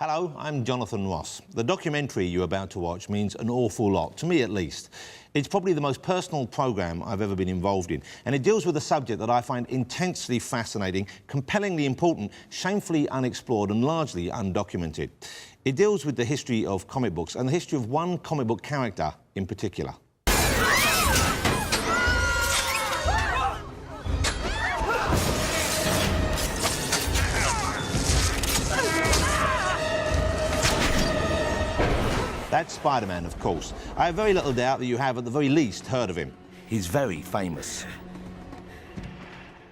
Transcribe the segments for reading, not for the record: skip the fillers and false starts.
Hello, I'm Jonathan Ross. The documentary you're about to watch means an awful lot, to me at least. It's probably the most personal programme I've ever been involved in, and it deals with a subject that I find intensely fascinating, compellingly important, shamefully unexplored and largely undocumented. It deals with the history of comic books and the history of one comic book character in particular. That's Spider-Man, of course. I have very little doubt that you have, at the very least, heard of him. He's very famous.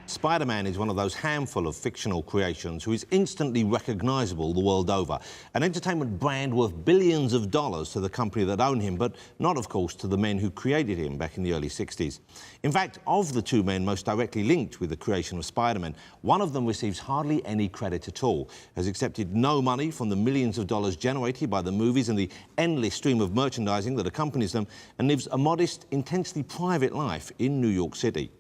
Spider-Man is one of those handful of fictional creations who is instantly recognisable the world over. An entertainment brand worth billions of dollars to the company that own him, but not, of course, to the men who created him back in the early 60s. In fact, of the two men most directly linked with the creation of Spider-Man, one of them receives hardly any credit at all, has accepted no money from the millions of dollars generated by the movies and the endless stream of merchandising that accompanies them, and lives a modest, intensely private life in New York City.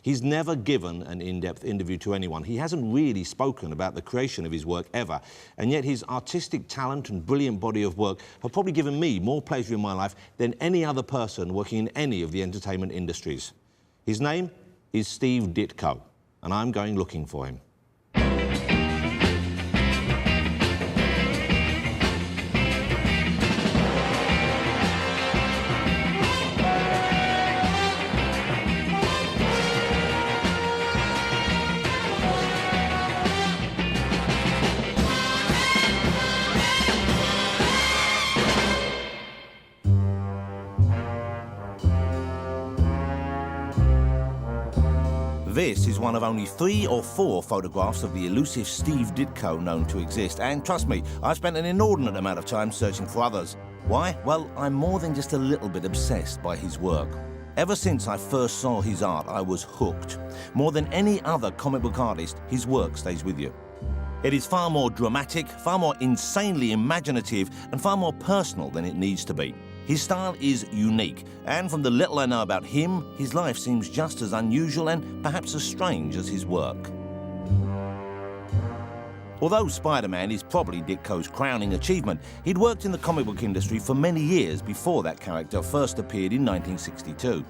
He's never given an in-depth interview to anyone. He hasn't really spoken about the creation of his work ever, and yet his artistic talent and brilliant body of work have probably given me more pleasure in my life than any other person working in any of the entertainment industries. His name is Steve Ditko, and I'm going looking for him. This is one of only 3 or 4 photographs of the elusive Steve Ditko known to exist, and trust me, I've spent an inordinate amount of time searching for others. Why? Well, I'm more than just a little bit obsessed by his work. Ever since I first saw his art, I was hooked. More than any other comic book artist, his work stays with you. It is far more dramatic, far more insanely imaginative, and far more personal than it needs to be. His style is unique, and from the little I know about him, his life seems just as unusual and perhaps as strange as his work. Although Spider-Man is probably Ditko's crowning achievement, he'd worked in the comic book industry for many years before that character first appeared in 1962.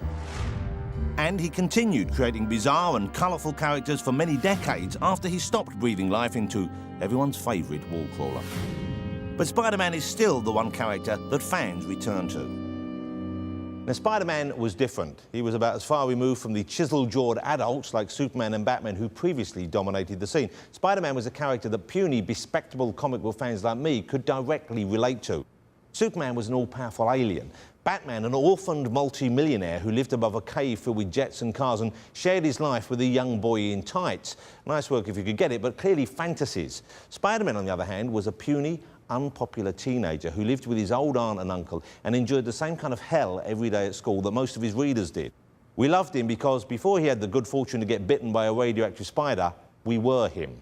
And he continued creating bizarre and colourful characters for many decades after he stopped breathing life into everyone's favourite wall crawler. But Spider-Man is still the one character that fans return to. Now, Spider-Man was different. He was about as far removed from the chisel-jawed adults like Superman and Batman who previously dominated the scene. Spider-Man was a character that puny, bespectacled comic book fans like me could directly relate to. Superman was an all-powerful alien. Batman, an orphaned multi-millionaire who lived above a cave filled with jets and cars and shared his life with a young boy in tights. Nice work if you could get it, but clearly fantasies. Spider-Man, on the other hand, was a puny, unpopular teenager who lived with his old aunt and uncle and endured the same kind of hell every day at school that most of his readers did. We loved him because before he had the good fortune to get bitten by a radioactive spider, we were him.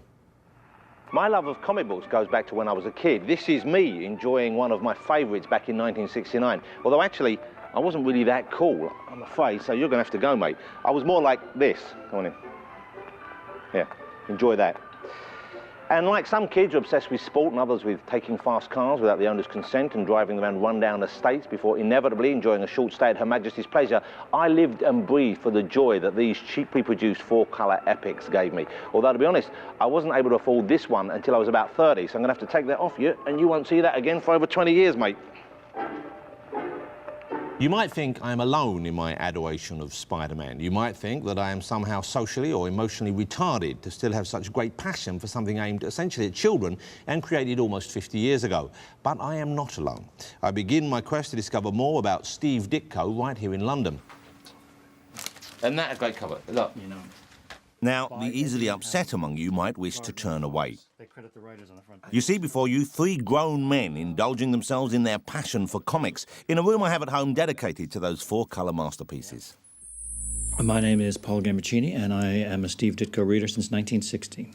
My love of comic books goes back to when I was a kid. This is me enjoying one of my favourites back in 1969. Although actually, I wasn't really that cool, I'm afraid, so you're going to have to go, mate. I was more like this. Come on in. Yeah, enjoy that. And like some kids are obsessed with sport and others with taking fast cars without the owner's consent and driving them around run-down estates before inevitably enjoying a short stay at Her Majesty's pleasure, I lived and breathed for the joy that these cheaply produced 4-colour epics gave me. Although, to be honest, I wasn't able to afford this one until I was about 30, so I'm going to have to take that off you, and you won't see that again for over 20 years, mate. You might think I'm alone in my adoration of Spider-Man. You might think that I am somehow socially or emotionally retarded to still have such great passion for something aimed essentially at children and created almost 50 years ago. But I am not alone. I begin my quest to discover more about Steve Ditko right here in London. Isn't that a great cover? Look. You know. Now, the easily upset among you might wish to turn away. They credit the writers on the front. You see before you 3 grown men indulging themselves in their passion for comics in a room I have at home dedicated to those 4-colour masterpieces. My name is Paul Gambaccini, and I am a Steve Ditko reader since 1960.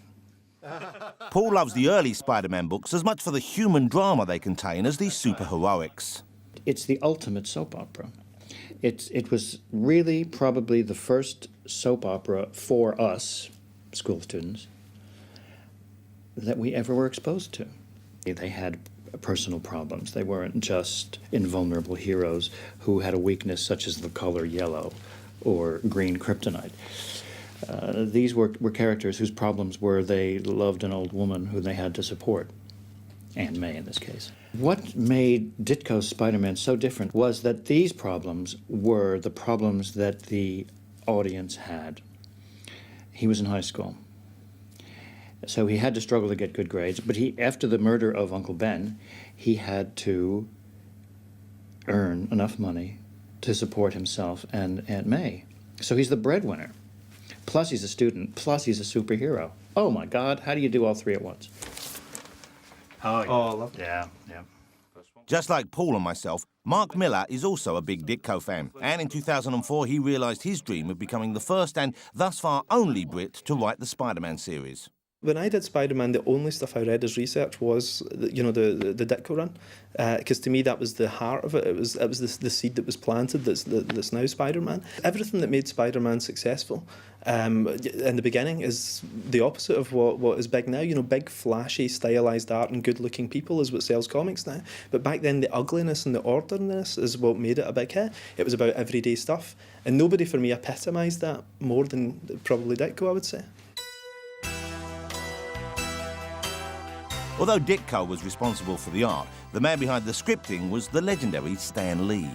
Paul loves the early Spider-Man books as much for the human drama they contain as the superheroics. It's the ultimate soap opera. It was really probably the first soap opera for us, school students, that we ever were exposed to. They had personal problems. They weren't just invulnerable heroes who had a weakness such as the color yellow or green kryptonite. These were characters whose problems were they loved an old woman who they had to support, Aunt May in this case. What made Ditko's Spider-Man so different was that these problems were the problems that the audience had. He was in high school, so he had to struggle to get good grades, but after the murder of Uncle Ben, he had to earn enough money to support himself and Aunt May. So he's the breadwinner. Plus he's a student, plus he's a superhero. Oh my God, how do you do all three at once? Oh, yeah. I love it. Yeah, yeah. Just like Paul and myself, Mark Millar is also a big Ditko fan, and in 2004 he realised his dream of becoming the first and thus far only Brit to write the Spider-Man series. When I did Spider-Man, the only stuff I read as research was, you know, the Ditko run, because to me that was the heart of it. It was the seed that was planted that's now Spider-Man. Everything that made Spider-Man successful in the beginning is the opposite of what is big now. You know, big, flashy, stylized art and good-looking people is what sells comics now. But back then, the ugliness and the ordinariness is what made it a big hit. It was about everyday stuff, and nobody for me epitomised that more than probably Ditko, I would say. Although Ditko was responsible for the art, the man behind the scripting was the legendary Stan Lee.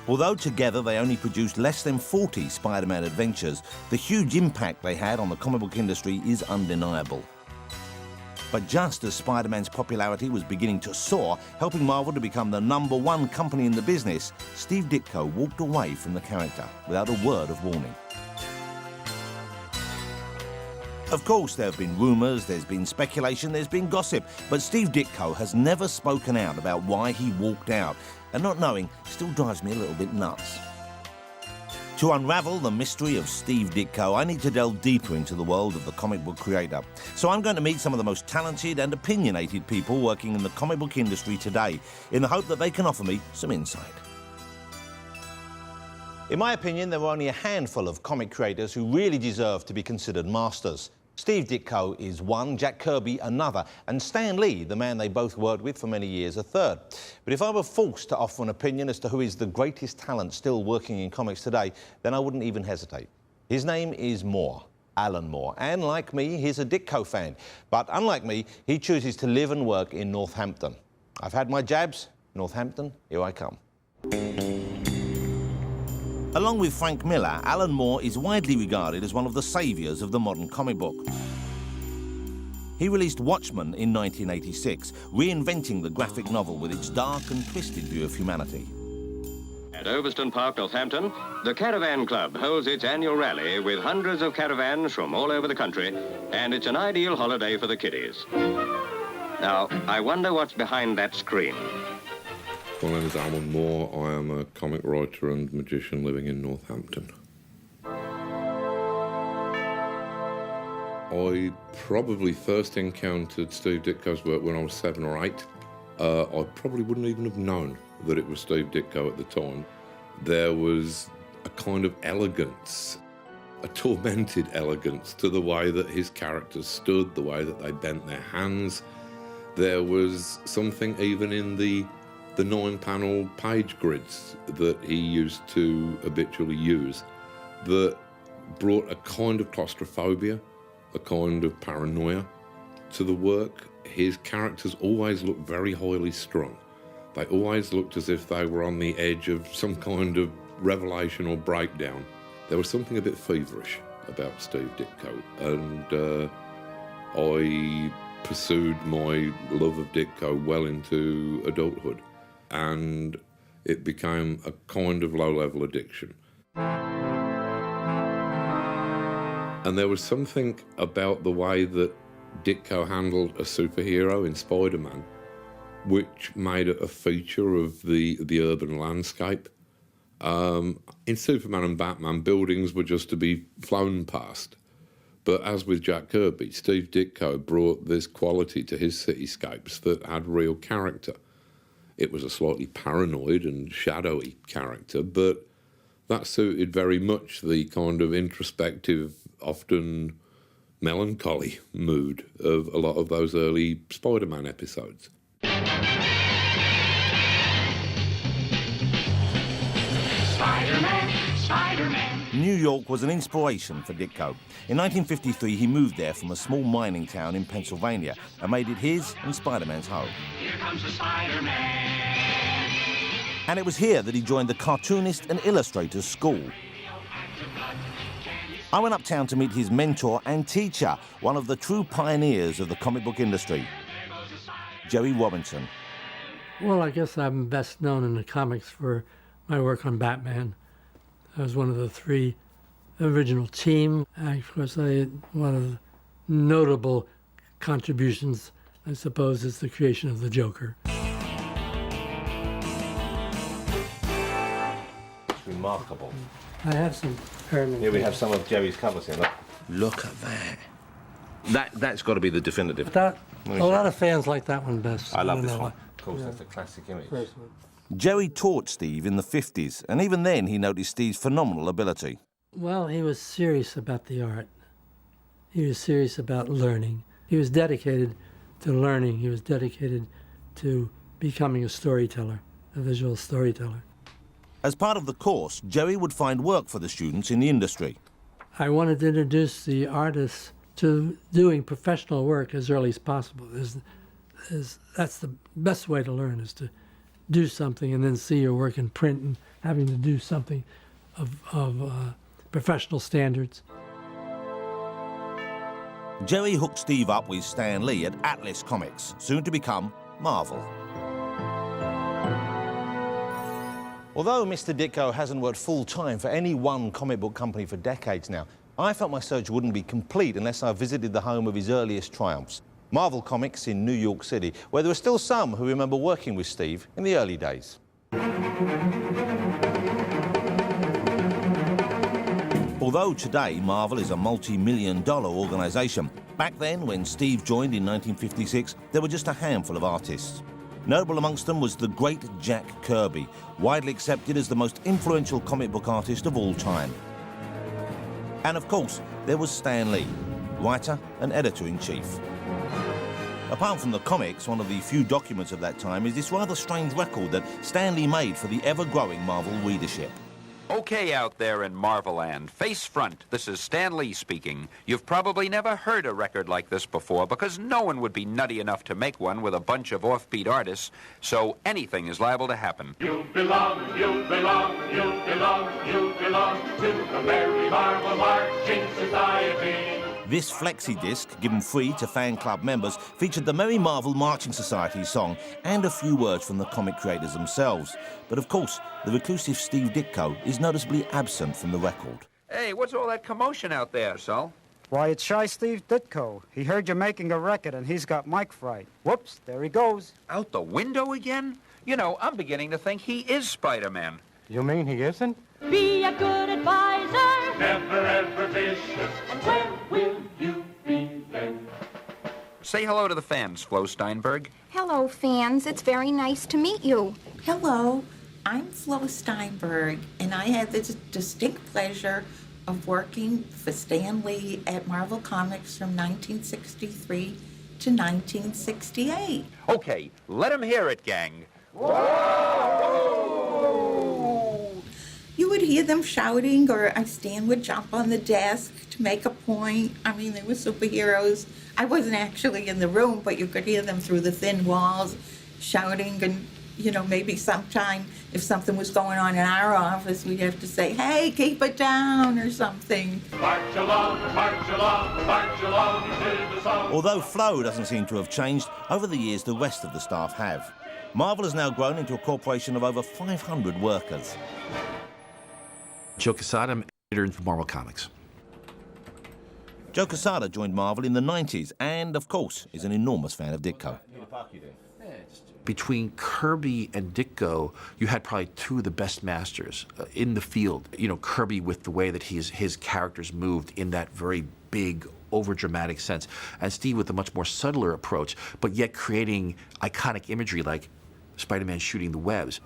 Although together they only produced less than 40 Spider-Man adventures, the huge impact they had on the comic book industry is undeniable. But just as Spider-Man's popularity was beginning to soar, helping Marvel to become the #1 company in the business, Steve Ditko walked away from the character without a word of warning. Of course, there have been rumours, there's been speculation, there's been gossip, but Steve Ditko has never spoken out about why he walked out, and not knowing still drives me a little bit nuts. To unravel the mystery of Steve Ditko, I need to delve deeper into the world of the comic book creator. So I'm going to meet some of the most talented and opinionated people working in the comic book industry today, in the hope that they can offer me some insight. In my opinion, there were only a handful of comic creators who really deserve to be considered masters. Steve Ditko is one, Jack Kirby another, and Stan Lee, the man they both worked with for many years, a third. But if I were forced to offer an opinion as to who is the greatest talent still working in comics today, then I wouldn't even hesitate. His name is Moore, Alan Moore, and like me, he's a Ditko fan. But unlike me, he chooses to live and work in Northampton. I've had my jabs. Northampton, here I come. Along with Frank Miller, Alan Moore is widely regarded as one of the saviours of the modern comic book. He released Watchmen in 1986, reinventing the graphic novel with its dark and twisted view of humanity. At Overston Park, Northampton, the Caravan Club holds its annual rally with hundreds of caravans from all over the country, and it's an ideal holiday for the kiddies. Now, I wonder what's behind that screen. My name is Alan Moore. I am a comic writer and magician living in Northampton. I probably first encountered Steve Ditko's work when I was 7 or 8. I probably wouldn't even have known that it was Steve Ditko at the time. There was a kind of elegance, a tormented elegance to the way that his characters stood, the way that they bent their hands. There was something even in the 9-panel page grids that he used to habitually use that brought a kind of claustrophobia, a kind of paranoia to the work. His characters always looked very highly strung. They always looked as if they were on the edge of some kind of revelation or breakdown. There was something a bit feverish about Steve Ditko, and I pursued my love of Ditko well into adulthood, and it became a kind of low-level addiction. And there was something about the way that Ditko handled a superhero in Spider-Man which made it a feature of the urban landscape. In Superman and Batman, buildings were just to be flown past. But as with Jack Kirby, Steve Ditko brought this quality to his cityscapes that had real character. It was a slightly paranoid and shadowy character, but that suited very much the kind of introspective, often melancholy mood of a lot of those early Spider-Man episodes. Spider-Man, Spider-Man. New York was an inspiration for Ditko. In 1953, he moved there from a small mining town in Pennsylvania and made it his and Spider-Man's home. Here comes the Spider-Man. And it was here that he joined the Cartoonist and Illustrators School. I went uptown to meet his mentor and teacher, one of the true pioneers of the comic book industry, Jerry Robinson. Well, I guess I'm best known in the comics for my work on Batman. I was one of the three original team. Of course, one of the notable contributions, I suppose, is the creation of the Joker. It's remarkable. I have some permanent. Here we have some of Jerry's covers here. Look at that. That's got to be the definitive. A lot of fans like that one best. I love don't this know one. why. Of course, that's a classic image. First one. Jerry taught Steve in the 50s, and even then he noticed Steve's phenomenal ability. Well, he was serious about the art. He was serious about learning. He was dedicated to learning. He was dedicated to becoming a storyteller, a visual storyteller. As part of the course, Jerry would find work for the students in the industry. I wanted to introduce the artists to doing professional work as early as possible. That's the best way to learn, is to do something and then see your work in print and having to do something of professional standards. Jerry hooked Steve up with Stan Lee at Atlas Comics, soon to become Marvel. Although Mr. Ditko hasn't worked full-time for any one comic book company for decades now, I felt my search wouldn't be complete unless I visited the home of his earliest triumphs, Marvel Comics in New York City, where there are still some who remember working with Steve in the early days. Although today Marvel is a multi-million-dollar organisation, back then, when Steve joined in 1956, there were just a handful of artists. Notable amongst them was the great Jack Kirby, widely accepted as the most influential comic book artist of all time. And of course, there was Stan Lee, writer and editor-in-chief. Apart from the comics, one of the few documents of that time is this rather strange record that Stan Lee made for the ever-growing Marvel readership. Okay, out there in Marvel-land, face front, this is Stan Lee speaking. You've probably never heard a record like this before because no one would be nutty enough to make one with a bunch of offbeat artists, so anything is liable to happen. You belong, you belong, you belong, you belong to the Merry Marvel Marching Society. This flexi disc, given free to fan club members, featured the Merry Marvel Marching Society song and a few words from the comic creators themselves. But of course, the reclusive Steve Ditko is noticeably absent from the record. Hey, what's all that commotion out there, Sol? Why, it's Shy Steve Ditko. He heard you're making a record and he's got mic fright. Whoops, there he goes. Out the window again? You know, I'm beginning to think he is Spider-Man. You mean he isn't? Be a good advisor. Never ever vicious. And when Will you be then? Say hello to the fans, Flo Steinberg. Hello, fans. It's very nice to meet you. Hello, I'm Flo Steinberg, and I had the distinct pleasure of working for Stan Lee at Marvel Comics from 1963 to 1968. Okay, let him hear it, gang. You would hear them shouting, or Stan would jump on the desk to make a point. I mean, they were superheroes. I wasn't actually in the room, but you could hear them through the thin walls shouting, and, you know, maybe sometime if something was going on in our office, we'd have to say, hey, keep it down, or something. March along, march along, march along to the song. Although Flo doesn't seem to have changed, over the years the rest of the staff have. Marvel has now grown into a corporation of over 500 workers. Joe Quesada, I'm editor for Marvel Comics. Joe Quesada joined Marvel in the 90s and, of course, is an enormous fan of Ditko. Between Kirby and Ditko, you had probably two of the best masters in the field. You know, Kirby with the way that his characters moved in that very big, over-dramatic sense, and Steve with a much more subtler approach, but yet creating iconic imagery like Spider-Man shooting the webs.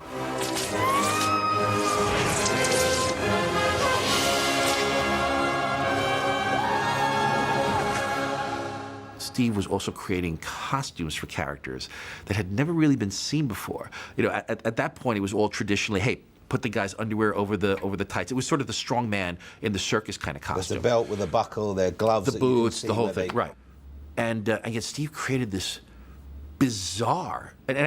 Steve was also creating costumes for characters that had never really been seen before. You know, at that point, it was all traditionally, hey, put the guy's underwear over the tights. It was sort of the strong man in the circus kind of costume. There's the belt with the buckle, their gloves, the boots, the whole thing, right? And yet Steve created this bizarre, and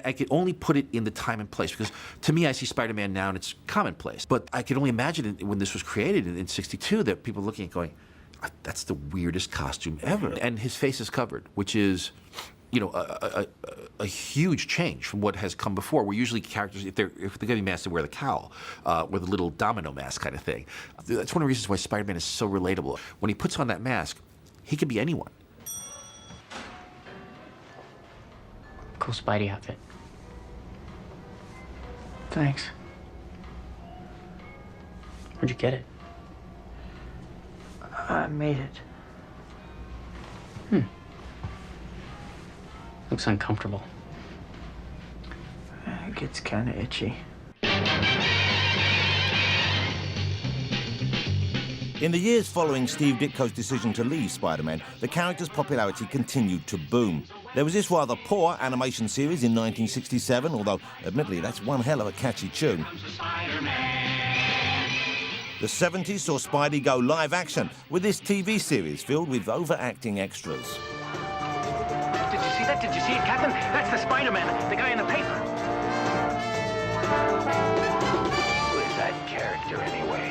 I could only put it in the time and place, because to me I see Spider-Man now and it's commonplace. But I could only imagine when this was created in '62 that people looking at it going, that's the weirdest costume ever. And his face is covered, which is, you know, a huge change from what has come before. Where usually characters, if they're getting masked, they wear the cowl, with a little domino mask kind of thing. That's one of the reasons why Spider-Man is so relatable. When he puts on that mask, he could be anyone. Cool Spidey outfit. Thanks. Where'd you get it? I made it. Looks uncomfortable. It gets kind of itchy. In the years following Steve Ditko's decision to leave Spider-Man, the character's popularity continued to boom. There was this rather poor animation series in 1967, although, admittedly, that's one hell of a catchy tune. The 70s saw Spidey go live action with this TV series filled with overacting extras. Did you see that? Did you see it, Captain? That's the Spider-Man, the guy in the paper. Who is that character, anyway?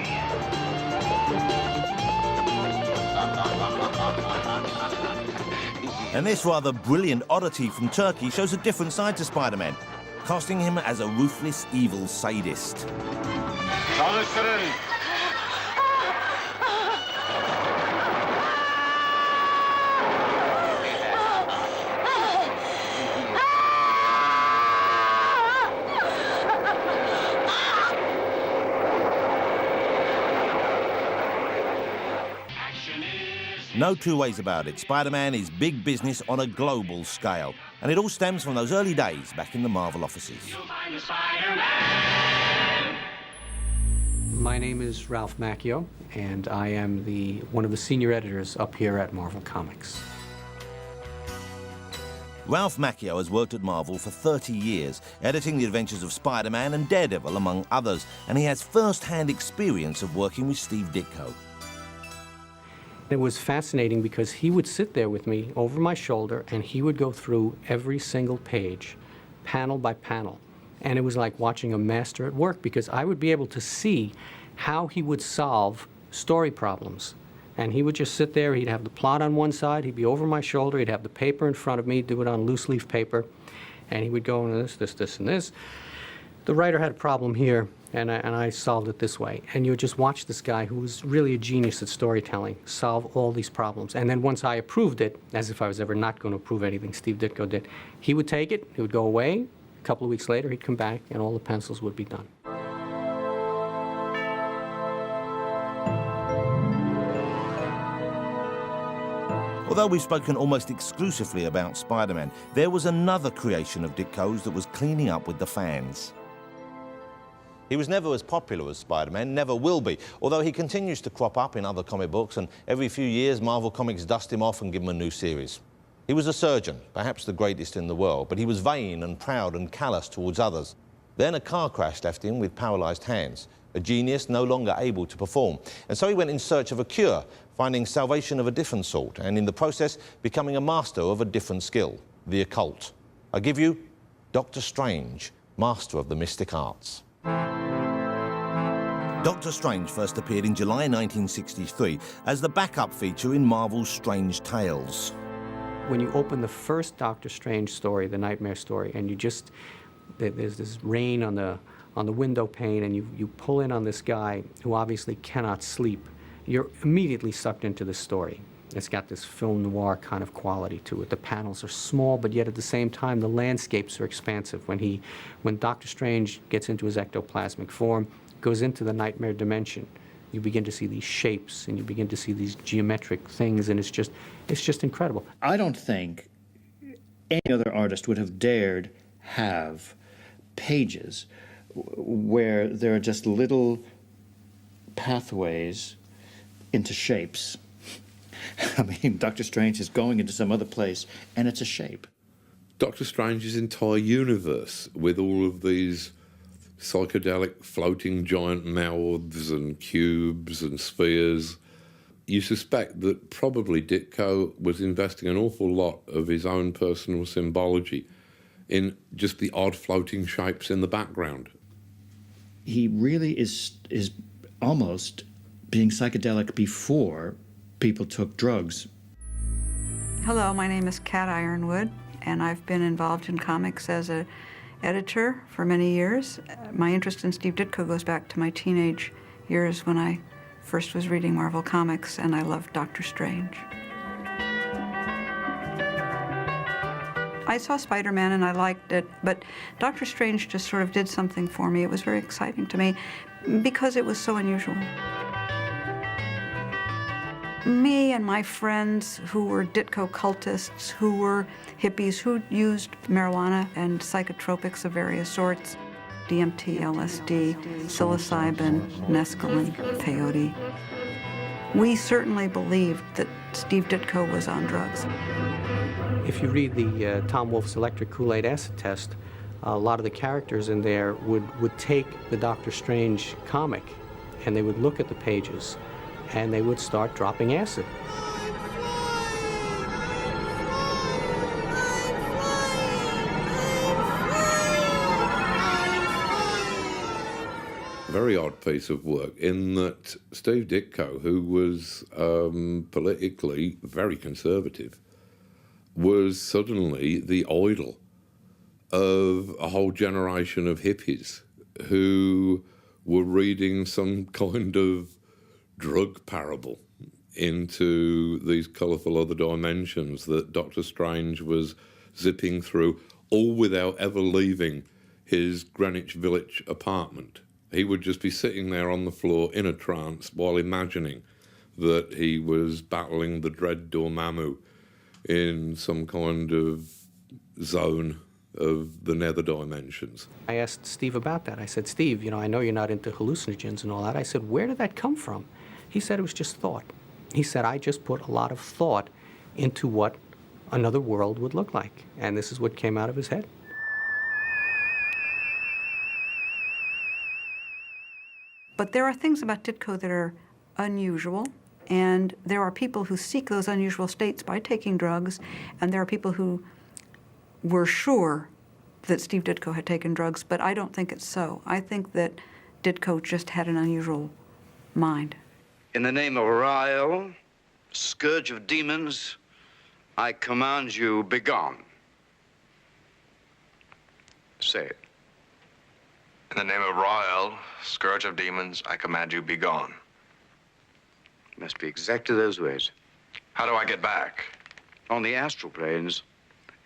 And this rather brilliant oddity from Turkey shows a different side to Spider-Man, casting him as a ruthless, evil sadist. No two ways about it, Spider-Man is big business on a global scale. And it all stems from those early days back in the Marvel offices. My name is Ralph Macchio, and I am one of the senior editors up here at Marvel Comics. Ralph Macchio has worked at Marvel for 30 years, editing the adventures of Spider-Man and Daredevil, among others, and he has first-hand experience of working with Steve Ditko. It was fascinating because he would sit there with me over my shoulder and he would go through every single page, panel by panel. And it was like watching a master at work, because I would be able to see how he would solve story problems. And he would just sit there, he'd have the plot on one side, he'd be over my shoulder, he'd have the paper in front of me, do it on loose leaf paper, and he would go into this, and this. The writer had a problem here, and I solved it this way. And you would just watch this guy, who was really a genius at storytelling, solve all these problems. And then once I approved it, as if I was ever not going to approve anything Steve Ditko did, he would take it, he would go away. A couple of weeks later, he'd come back, and all the pencils would be done. Although we've spoken almost exclusively about Spider-Man, there was another creation of Ditko's that was cleaning up with the fans. He was never as popular as Spider-Man, never will be, although he continues to crop up in other comic books, and every few years Marvel Comics dust him off and give him a new series. He was a surgeon, perhaps the greatest in the world, but he was vain and proud and callous towards others. Then a car crash left him with paralysed hands, a genius no longer able to perform. And so he went in search of a cure, finding salvation of a different sort, and in the process becoming a master of a different skill, the occult. I give you Dr. Strange, master of the mystic arts. Doctor Strange first appeared in July 1963 as the backup feature in Marvel's Strange Tales. When you open the first Doctor Strange story, the Nightmare story, and there's this rain on the window pane, and you pull in on this guy who obviously cannot sleep, you're immediately sucked into the story. It's got this film noir kind of quality to it. The panels are small, but yet at the same time, the landscapes are expansive. When Doctor Strange gets into his ectoplasmic form, goes into the nightmare dimension, you begin to see these shapes, and you begin to see these geometric things, and it's just incredible. I don't think any other artist would have dared have pages where there are just little pathways into shapes I mean, Doctor Strange is going into some other place, and it's a shape. Doctor Strange's entire universe, with all of these psychedelic floating giant mouths and cubes and spheres, you suspect that probably Ditko was investing an awful lot of his own personal symbology in just the odd floating shapes in the background. He really is almost being psychedelic before people took drugs. Hello, my name is Kat Ironwood, and I've been involved in comics as an editor for many years. My interest in Steve Ditko goes back to my teenage years when I first was reading Marvel Comics, and I loved Doctor Strange. I saw Spider-Man and I liked it, but Doctor Strange just sort of did something for me. It was very exciting to me because it was so unusual. Me and my friends who were Ditko cultists, who were hippies, who used marijuana and psychotropics of various sorts, DMT, LSD, psilocybin, mescaline, peyote. We certainly believed that Steve Ditko was on drugs. If you read the Tom Wolfe's Electric Kool-Aid Acid Test, a lot of the characters in there would take the Doctor Strange comic and they would look at the pages and they would start dropping acid. Very odd piece of work in that Steve Ditko, who was politically very conservative, was suddenly the idol of a whole generation of hippies who were reading some kind of drug parable into these colourful other dimensions that Doctor Strange was zipping through, all without ever leaving his Greenwich Village apartment. He would just be sitting there on the floor in a trance while imagining that he was battling the dread Dormammu in some kind of zone of the nether dimensions. I asked Steve about that. I said, Steve, you know, I know you're not into hallucinogens and all that. I said, where did that come from? He said it was just thought. He said, I just put a lot of thought into what another world would look like. And this is what came out of his head. But there are things about Ditko that are unusual, and there are people who seek those unusual states by taking drugs, and there are people who were sure that Steve Ditko had taken drugs, but I don't think it's so. I think that Ditko just had an unusual mind. In the name of Rael, scourge of demons, I command you, begone. Say it. In the name of Rael, scourge of demons, I command you, begone. Must be exactly those words. How do I get back? On the astral planes,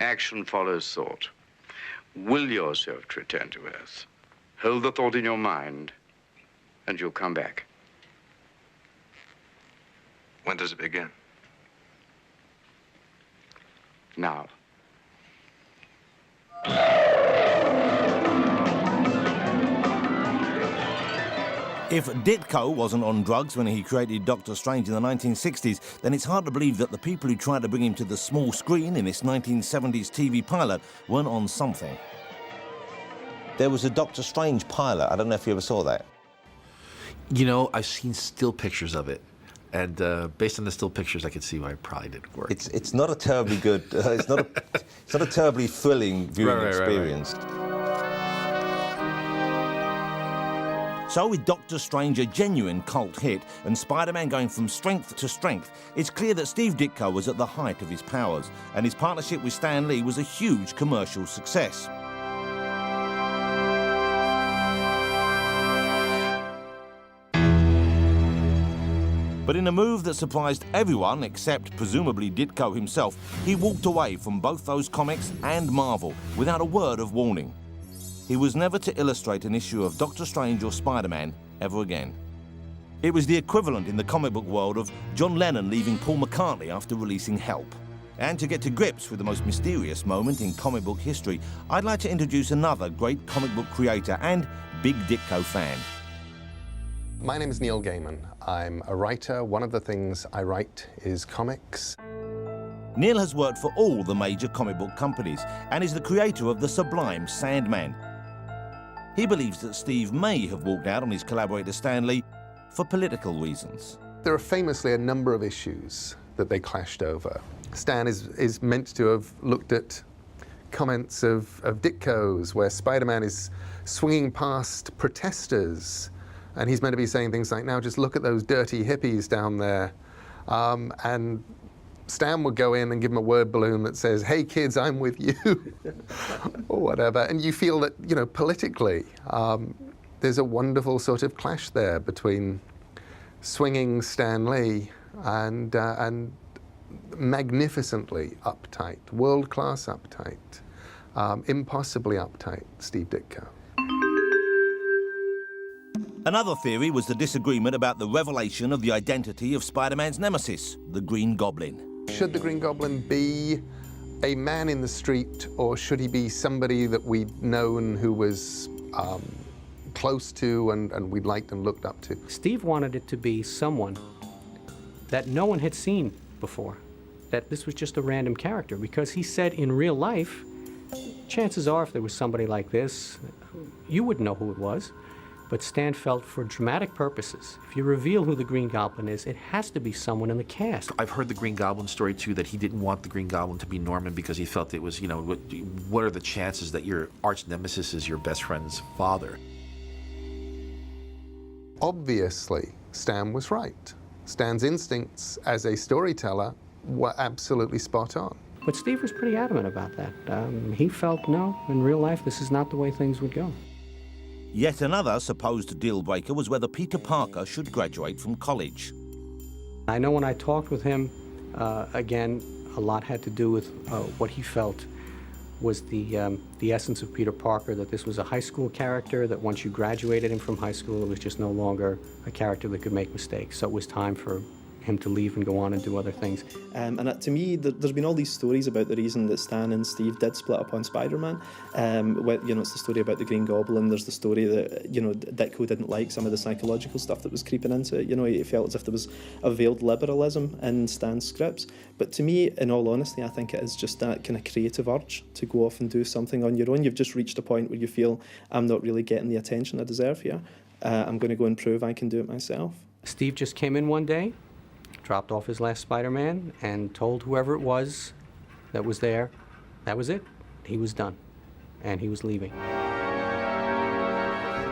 action follows thought. Will yourself to return to Earth. Hold the thought in your mind, and you'll come back. When does it begin? Now. If Ditko wasn't on drugs when he created Doctor Strange in the 1960s, then it's hard to believe that the people who tried to bring him to the small screen in this 1970s TV pilot weren't on something. There was a Doctor Strange pilot. I don't know if you ever saw that. You know, I've seen still pictures of it. And based on the still pictures, I could see why it probably didn't work. It's not a terribly good, it's not a terribly thrilling viewing experience. So with Doctor Strange a genuine cult hit and Spider-Man going from strength to strength, it's clear that Steve Ditko was at the height of his powers, and his partnership with Stan Lee was a huge commercial success. But in a move that surprised everyone except presumably Ditko himself, he walked away from both those comics and Marvel without a word of warning. He was never to illustrate an issue of Doctor Strange or Spider-Man ever again. It was the equivalent in the comic book world of John Lennon leaving Paul McCartney after releasing Help. And to get to grips with the most mysterious moment in comic book history, I'd like to introduce another great comic book creator and big Ditko fan. My name is Neil Gaiman. I'm a writer. One of the things I write is comics. Neil has worked for all the major comic book companies and is the creator of the sublime Sandman. He believes that Steve may have walked out on his collaborator Stan Lee for political reasons. There are famously a number of issues that they clashed over. Stan is meant to have looked at comments of Ditko's where Spider-Man is swinging past protesters, and he's meant to be saying things like, now just look at those dirty hippies down there. And Stan would go in and give him a word balloon that says, hey kids, I'm with you, or whatever. And you feel that, you know, politically, there's a wonderful sort of clash there between swinging Stan Lee and magnificently uptight, world-class uptight, impossibly uptight Steve Ditko. Another theory was the disagreement about the revelation of the identity of Spider-Man's nemesis, the Green Goblin. Should the Green Goblin be a man in the street, or should he be somebody that we'd known who was close to and we'd liked and looked up to? Steve wanted it to be someone that no one had seen before, that this was just a random character, because he said in real life, chances are if there was somebody like this, you wouldn't know who it was. But Stan felt for dramatic purposes, if you reveal who the Green Goblin is, it has to be someone in the cast. I've heard the Green Goblin story too, that he didn't want the Green Goblin to be Norman because he felt it was, you know, what are the chances that your arch nemesis is your best friend's father? Obviously, Stan was right. Stan's instincts as a storyteller were absolutely spot on. But Steve was pretty adamant about that. He felt, no, in real life, this is not the way things would go. Yet another supposed deal breaker was whether Peter Parker should graduate from college. I know when I talked with him, again, a lot had to do with what he felt was the essence of Peter Parker, that this was a high school character, that once you graduated him from high school, it was just no longer a character that could make mistakes. So it was time for him to leave and go on and do other things. And to me, there's been all these stories about the reason that Stan and Steve did split up on Spider-Man. You know, it's the story about the Green Goblin. There's the story that, you know, Ditko didn't like some of the psychological stuff that was creeping into it. You know, he felt as if there was a veiled liberalism in Stan's scripts. But to me, in all honesty, I think it is just that kind of creative urge to go off and do something on your own. You've just reached a point where you feel, I'm not really getting the attention I deserve here. I'm going to go and prove I can do it myself. Steve just came in one day, dropped off his last Spider-Man, and told whoever it was that was there, that was it. He was done, and he was leaving.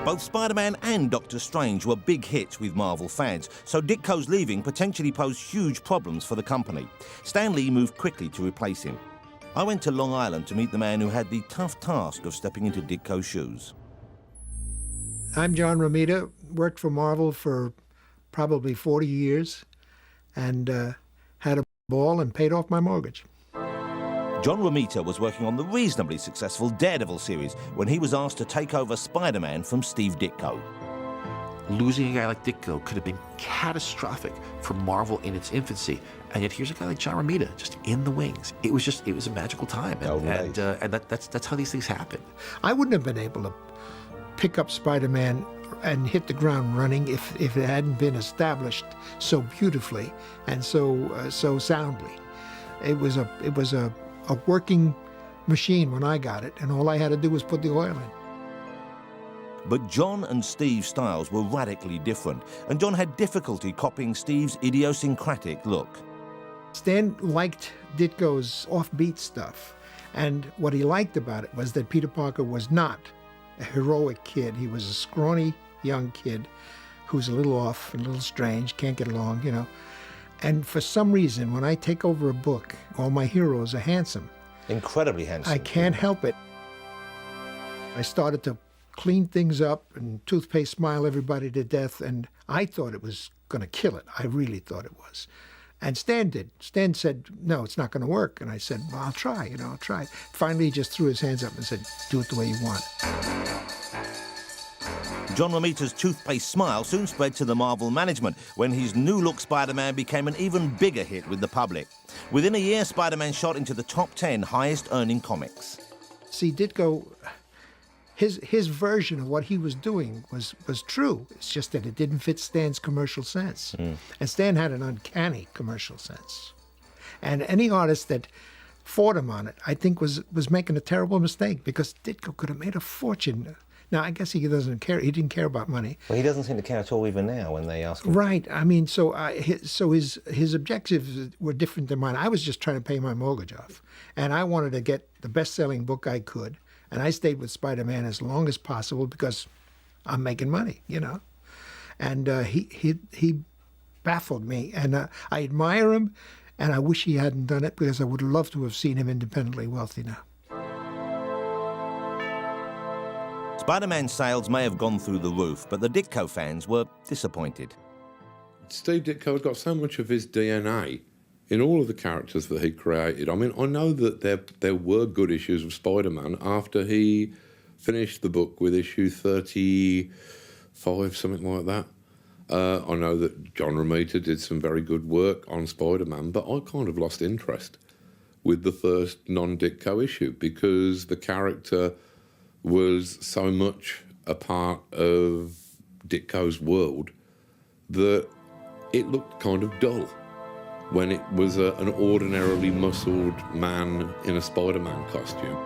Both Spider-Man and Doctor Strange were big hits with Marvel fans, so Ditko's leaving potentially posed huge problems for the company. Stan Lee moved quickly to replace him. I went to Long Island to meet the man who had the tough task of stepping into Ditko's shoes. I'm John Romita, worked for Marvel for probably 40 years. And had a ball and paid off my mortgage. John Romita was working on the reasonably successful Daredevil series when he was asked to take over Spider-Man from Steve Ditko. Losing a guy like Ditko could have been catastrophic for Marvel in its infancy, and yet here's a guy like John Romita just in the wings. It was a magical time, and that's how these things happen. I wouldn't have been able to pick up Spider-Man and hit the ground running if it hadn't been established so beautifully and so soundly. It was a working machine when I got it, and all I had to do was put the oil in. But John and Steve's styles were radically different, and John had difficulty copying Steve's idiosyncratic look. Stan liked Ditko's offbeat stuff, and what he liked about it was that Peter Parker was not a heroic kid. He was a scrawny young kid who's a little off and a little strange, can't get along, you know. And for some reason, when I take over a book, all my heroes are handsome. Incredibly handsome. I can't help it. I started to clean things up and toothpaste smile everybody to death, and I thought it was going to kill it. I really thought it was. And Stan did. Stan said, no, it's not going to work. And I said, well, I'll try, you know, I'll try. Finally, he just threw his hands up and said, do it the way you want. John Romita's toothpaste smile soon spread to the Marvel management when his new-look Spider-Man became an even bigger hit with the public. Within a year, Spider-Man shot into the top 10 highest-earning comics. See, Ditko, his version of what he was doing was true. It's just that it didn't fit Stan's commercial sense. And Stan had an uncanny commercial sense. And any artist that fought him on it, I think was making a terrible mistake, because Ditko could have made a fortune. Now, I guess he doesn't care. He didn't care about money. Well, he doesn't seem to care at all even now when they ask him. Right. I mean, so his objectives were different than mine. I was just trying to pay my mortgage off, and I wanted to get the best-selling book I could, and I stayed with Spider-Man as long as possible because I'm making money, you know. And he baffled me, and I admire him, and I wish he hadn't done it, because I would love to have seen him independently wealthy now. Spider-Man sales may have gone through the roof, but the Ditko fans were disappointed. Steve Ditko had got so much of his DNA in all of the characters that he created. I mean, I know that there were good issues of Spider-Man after he finished the book with issue 35, something like that. I know that John Romita did some very good work on Spider-Man, but I kind of lost interest with the first non-Ditko issue, because the character was so much a part of Ditko's world that it looked kind of dull when it was an ordinarily muscled man in a Spider-Man costume.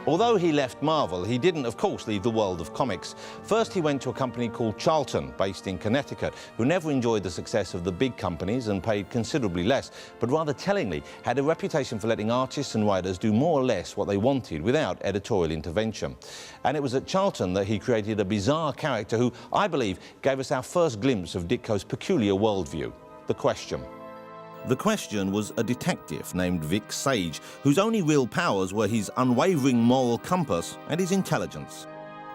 Although he left Marvel, he didn't, of course, leave the world of comics. First, he went to a company called Charlton, based in Connecticut, who never enjoyed the success of the big companies and paid considerably less, but rather tellingly had a reputation for letting artists and writers do more or less what they wanted without editorial intervention. And it was at Charlton that he created a bizarre character who, I believe, gave us our first glimpse of Ditko's peculiar worldview, the Question. The Question was a detective named Vic Sage, whose only real powers were his unwavering moral compass and his intelligence.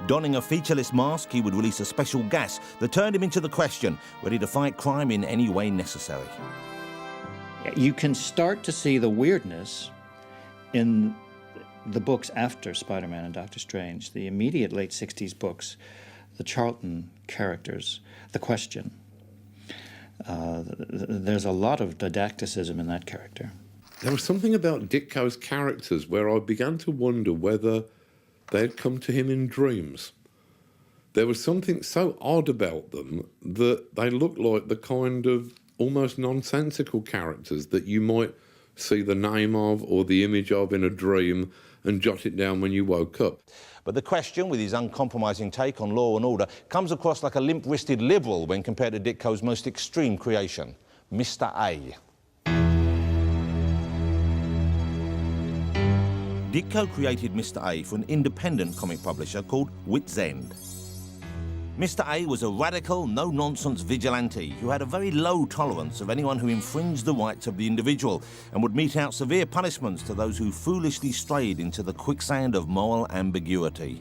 Donning a featureless mask, he would release a special gas that turned him into the Question, ready to fight crime in any way necessary. You can start to see the weirdness in the books after Spider-Man and Doctor Strange, the immediate late 60s books, the Charlton characters, the Question. There's a lot of didacticism in that character. There was something about Ditko's characters where I began to wonder whether they had come to him in dreams. There was something so odd about them that they looked like the kind of almost nonsensical characters that you might see the name of or the image of in a dream and jot it down when you woke up. But the Question, with his uncompromising take on law and order, comes across like a limp-wristed liberal when compared to Ditko's most extreme creation, Mr. A. Ditko created Mr. A for an independent comic publisher called Wits End. Mr. A was a radical, no-nonsense vigilante who had a very low tolerance of anyone who infringed the rights of the individual and would mete out severe punishments to those who foolishly strayed into the quicksand of moral ambiguity.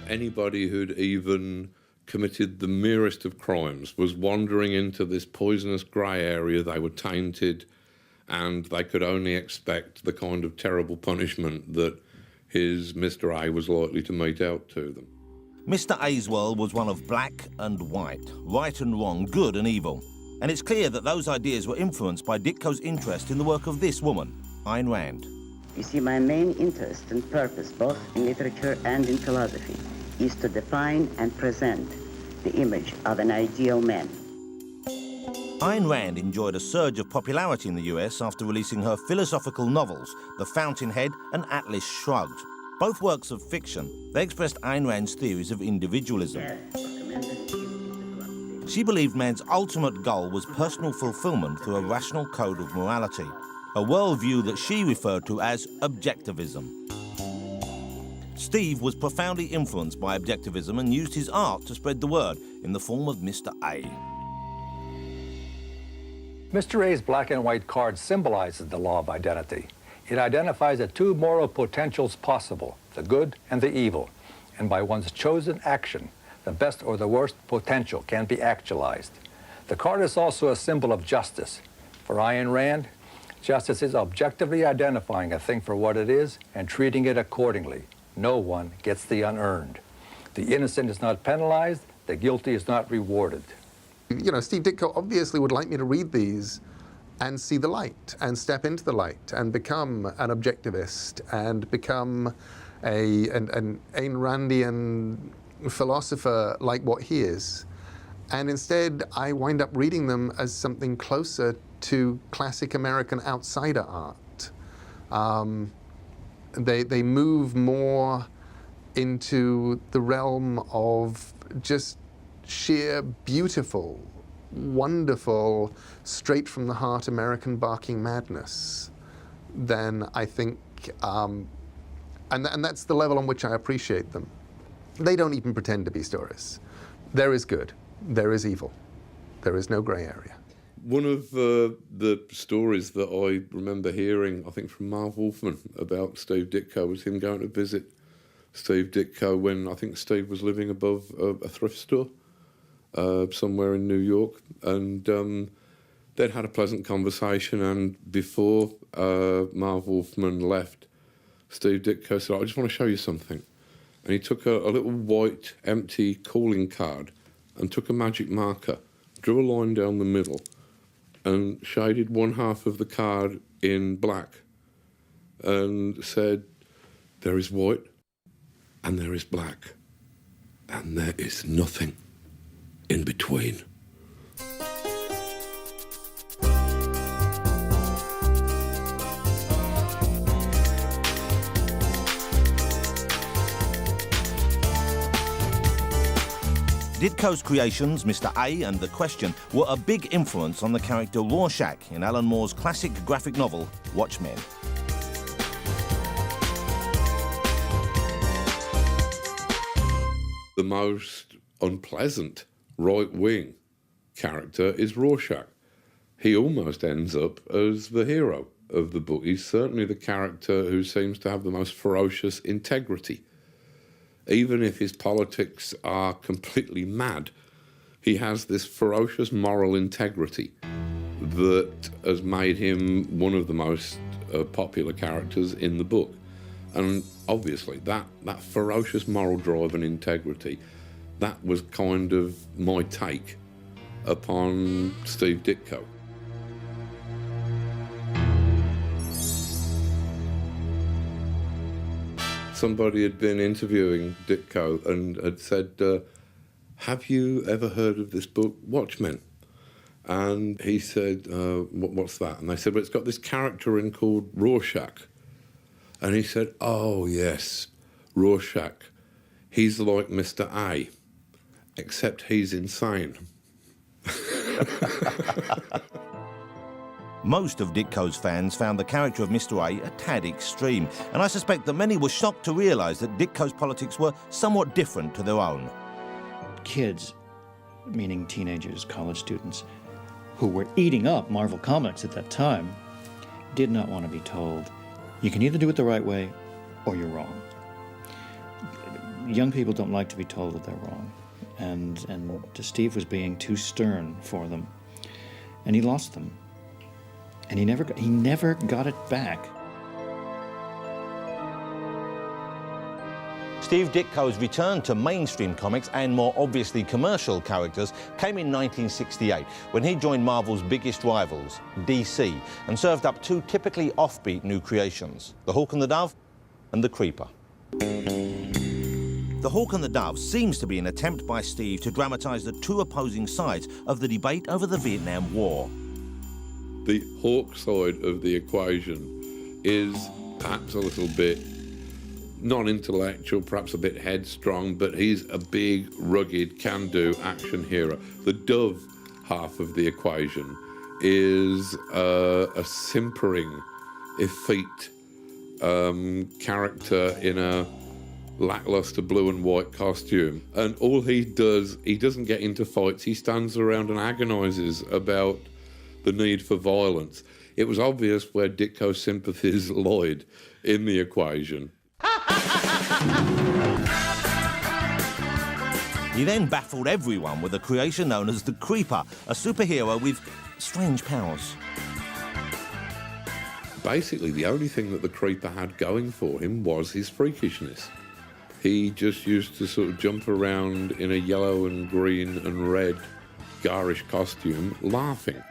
Anybody who'd even committed the merest of crimes was wandering into this poisonous grey area. They were tainted, and they could only expect the kind of terrible punishment that his Mr. A was likely to mete out to them. Mr. A's world was one of black and white, right and wrong, good and evil. And it's clear that those ideas were influenced by Ditko's interest in the work of this woman, Ayn Rand. You see, my main interest and purpose, both in literature and in philosophy, is to define and present the image of an ideal man. Ayn Rand enjoyed a surge of popularity in the US after releasing her philosophical novels, The Fountainhead and Atlas Shrugged. Both works of fiction, they expressed Ayn Rand's theories of individualism. She believed man's ultimate goal was personal fulfillment through a rational code of morality, a worldview that she referred to as objectivism. Steve was profoundly influenced by objectivism and used his art to spread the word in the form of Mr. A. Mr. A's black and white card symbolizes the law of identity. It identifies the two moral potentials possible, the good and the evil, and by one's chosen action, the best or the worst potential can be actualized. The card is also a symbol of justice. For Ayn Rand, justice is objectively identifying a thing for what it is and treating it accordingly. No one gets the unearned. The innocent is not penalized, the guilty is not rewarded. You know, Steve Ditko obviously would like me to read these and see the light and step into the light and become an objectivist and become an Ayn Randian philosopher like what he is. And instead, I wind up reading them as something closer to classic American outsider art. They move more into the realm of just sheer, beautiful, wonderful, straight from the heart American barking madness than I think, and that's the level on which I appreciate them. They don't even pretend to be stories. There is good, there is evil, there is no grey area. One of the stories that I remember hearing, I think from Marv Wolfman, about Steve Ditko was him going to visit Steve Ditko when I think Steve was living above a thrift store somewhere in New York, and they'd had a pleasant conversation, and before Marv Wolfman left, Steve Ditko said, I just want to show you something. And he took a little white empty calling card and took a magic marker, drew a line down the middle, and shaded one half of the card in black and said, there is white and there is black and there is nothing in between. Ditko's creations, Mr. A and The Question, were a big influence on the character Rorschach in Alan Moore's classic graphic novel, Watchmen. The most unpleasant right-wing character is Rorschach. He almost ends up as the hero of the book. He's certainly the character who seems to have the most ferocious integrity. Even if his politics are completely mad, he has this ferocious moral integrity that has made him one of the most popular characters in the book. And obviously that ferocious moral drive and integrity, that was kind of my take upon Steve Ditko. Somebody had been interviewing Ditko and had said, have you ever heard of this book, Watchmen? And he said, what's that? And they said, well, it's got this character in called Rorschach. And he said, oh, yes, Rorschach. He's like Mr. A, except he's insane. Most of Ditko's fans found the character of Mr. A tad extreme, and I suspect that many were shocked to realise that Ditko's politics were somewhat different to their own. Kids, meaning teenagers, college students, who were eating up Marvel Comics at that time, did not want to be told, you can either do it the right way or you're wrong. Young people don't like to be told that they're wrong, and Steve was being too stern for them, and he lost them. And he never got it back. Steve Ditko's return to mainstream comics and more obviously commercial characters came in 1968 when he joined Marvel's biggest rivals, DC, and served up two typically offbeat new creations, The Hawk and the Dove and The Creeper. The Hawk and the Dove seems to be an attempt by Steve to dramatise the two opposing sides of the debate over the Vietnam War. The Hawk side of the equation is perhaps a little bit non-intellectual, perhaps a bit headstrong, but he's a big, rugged, can-do action hero. The Dove half of the equation is a simpering, effete character in a lackluster blue and white costume. And all he does, he doesn't get into fights, he stands around and agonises about the need for violence. It was obvious where Ditko's sympathies lied in the equation. He then baffled everyone with a creation known as the Creeper, a superhero with strange powers. Basically, the only thing that the Creeper had going for him was his freakishness. He just used to sort of jump around in a yellow and green and red garish costume laughing.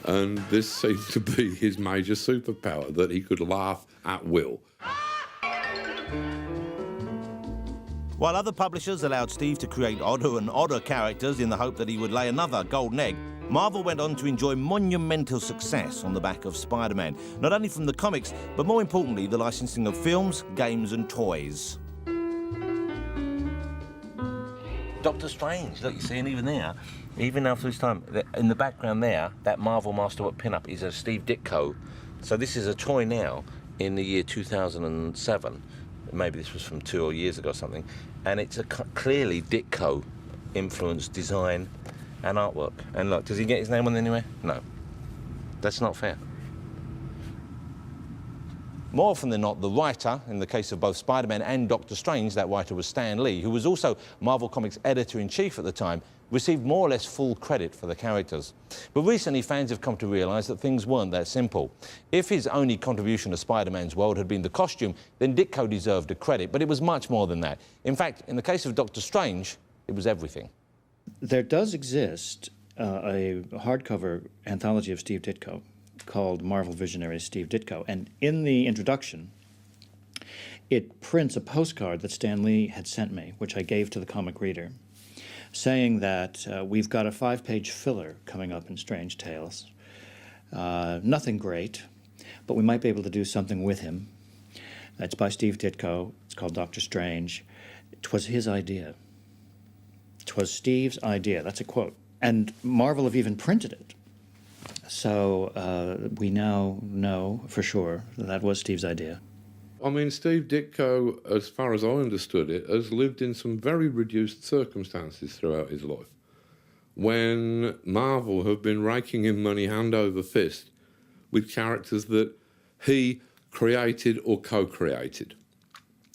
And this seemed to be his major superpower, that he could laugh at will. While other publishers allowed Steve to create odder and odder characters in the hope that he would lay another golden egg, Marvel went on to enjoy monumental success on the back of Spider-Man, not only from the comics, but more importantly, the licensing of films, games and toys. Doctor Strange, look, you see, and even there, even after this time, in the background there, that Marvel Masterwork pin-up is a Steve Ditko. So this is a toy now in the year 2007. Maybe this was from 2 years ago or something. And it's a clearly Ditko influenced design and artwork. And look, does he get his name on anywhere? No. That's not fair. More often than not, the writer, in the case of both Spider-Man and Doctor Strange, that writer was Stan Lee, who was also Marvel Comics editor-in-chief at the time, received more or less full credit for the characters. But recently, fans have come to realise that things weren't that simple. If his only contribution to Spider-Man's world had been the costume, then Ditko deserved the credit, but it was much more than that. In fact, in the case of Doctor Strange, it was everything. There does exist a hardcover anthology of Steve Ditko called Marvel Visionary Steve Ditko, and in the introduction it prints a postcard that Stan Lee had sent me, which I gave to the comic reader, saying that we've got a 5-page filler coming up in Strange Tales. Nothing great, but we might be able to do something with him. It's by Steve Ditko. It's called Doctor Strange. 'Twas his idea. 'Twas Steve's idea. That's a quote. And Marvel have even printed it. So we now know for sure that was Steve's idea. I mean, Steve Ditko, as far as I understood it, has lived in some very reduced circumstances throughout his life. When Marvel have been raking in money hand over fist with characters that he created or co-created,